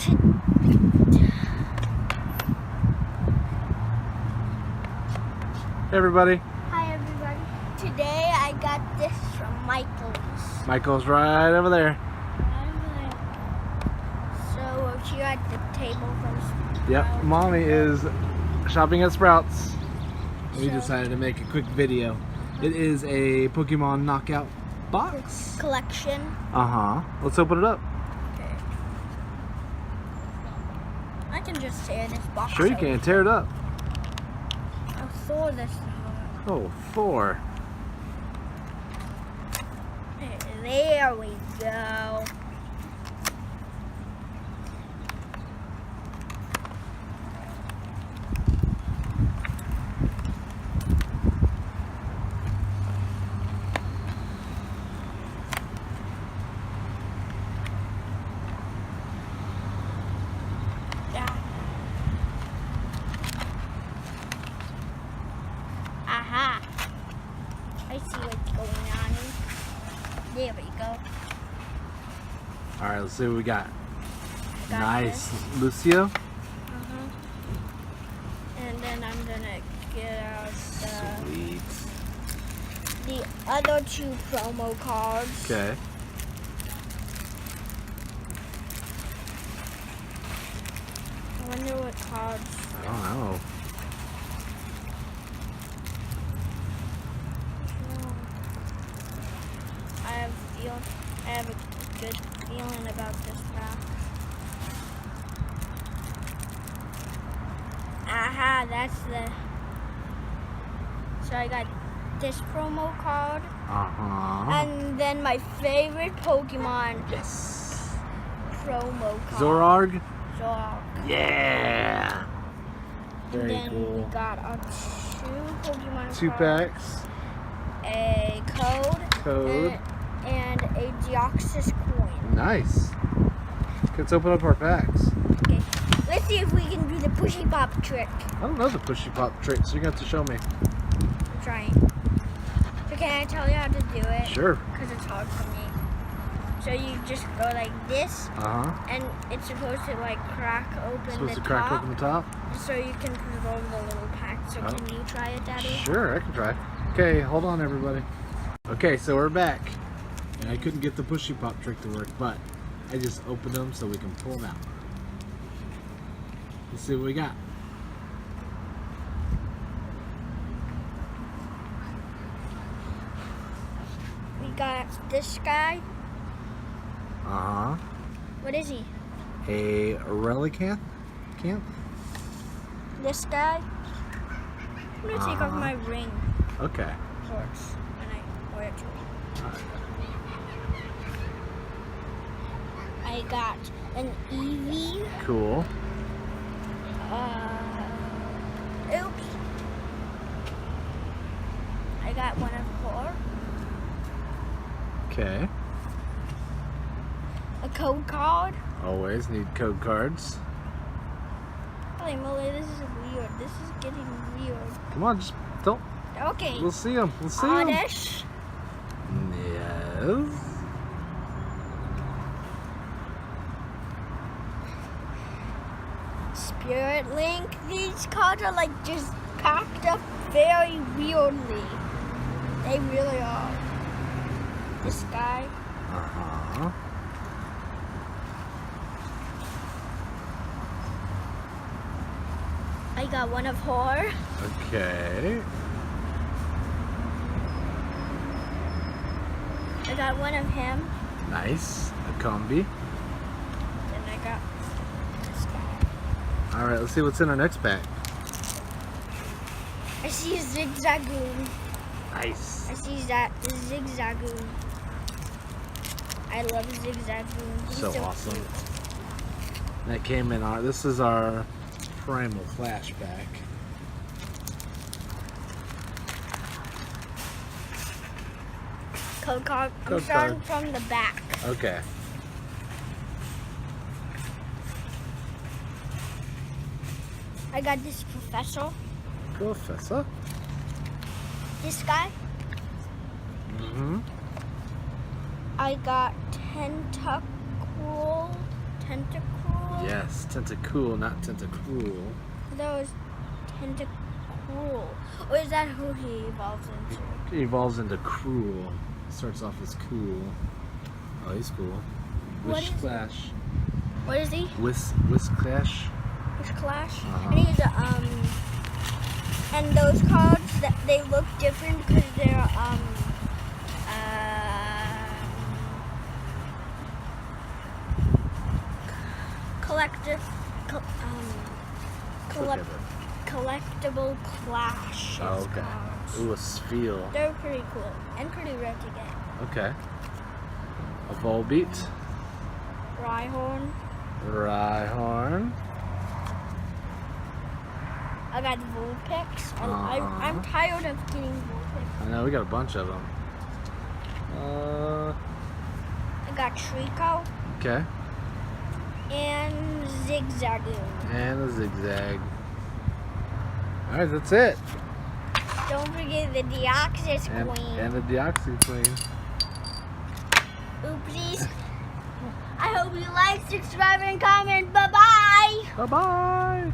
Hey everybody. Hi everybody. Today I got this from Michael's. Michael's right over there. So we're here at the table from Sprouts. Yep, Mommy is shopping at Sprouts. We So- decided to make a quick video. It is a Pokemon Knockout box. Collection. Let's open it up. Okay. I can just tear this box. Sure you can. Tear it up. I'll throw this. Oh, 4. There we go. Aha! I see what's going on. There we go. Alright, let's see what we got. Got Nice. Lucio. And then I'm gonna get out Sweet. the other 2 promo cards. Okay. I wonder what cards. I don't know. I have a good feeling about this pack. Aha, that's the. So I got this promo card, and then my favorite Pokemon Yes. promo card. Zorarg. Zorarg. Yeah. And Very then cool. we got our 2 Pokemon 2 cards, packs. a code. And a Deoxys coin. Nice. Let's open up our packs. Okay, let's see if we can do the pushy pop trick. I don't know the pushy pop trick, so you're going to have to show me. I'm trying. So can I tell you how to do it? Sure. Because it's hard for me. So you just go like this, and it's supposed to like crack open Supposed the to crack top, open the top? so you can preserve the little pack. So can you try it, Daddy? Sure, I can try. Okay, hold on everybody. Okay, so we're back. And I couldn't get the pushy pop trick to work, but I just opened them so we can pull them out. Let's see what we got. We got this guy. What is he? A Relicanth? Camp? This guy. I'm gonna take off my ring. Okay. Shorts when I wear it to I got an Eevee. Cool. Oops. I got one of 4. Okay. A code card. Always need code cards. Holy moly, this is weird. This is getting weird. Come on, just don't. Okay. We'll see them. We'll see them. Oddish. Yes. Spirit Link. These cards are like just packed up very weirdly. They really are. This guy. I got one of 4. Okay. I got one of him. Nice. A combi. Then I got this guy. Alright, let's see what's in our next pack. I see a Zigzagoon. Nice. I see that Zigzagoon. I love Zigzagoon. He's So so awesome. cute. That came in our, this is our Primal Flashback. Code card. I'm Code starting card. from the back. Okay. I got this professor. Professor. This guy. Mm-hmm. I got Tentacruel. Yes. Yes, Tentacool, not Tentacruel. That was Tentacruel. Or is that who he evolves into? He evolves into Cruel. Starts off as cool. Oh, he's cool. What Wish is Clash. What is he? Whisk Clash. Which Clash? Uh-huh. And he's and those cards that they look different because they're collectible Clash. Oh, okay. Cards. Ooh, a Spheal. They're pretty cool and pretty rare to get. Okay. A Volbeat. Rhyhorn. Rhyhorn. I got Vulpix. I'm tired of getting Vulpix. I know, we got a bunch of them. I got Trico Okay. and Zigzagoon. And a Zigzag. Alright, that's it. Don't forget the Deoxys Queen. And the Deoxys Queen. Oopsies. I hope you like, subscribe, and comment. Bye-bye. Bye-bye.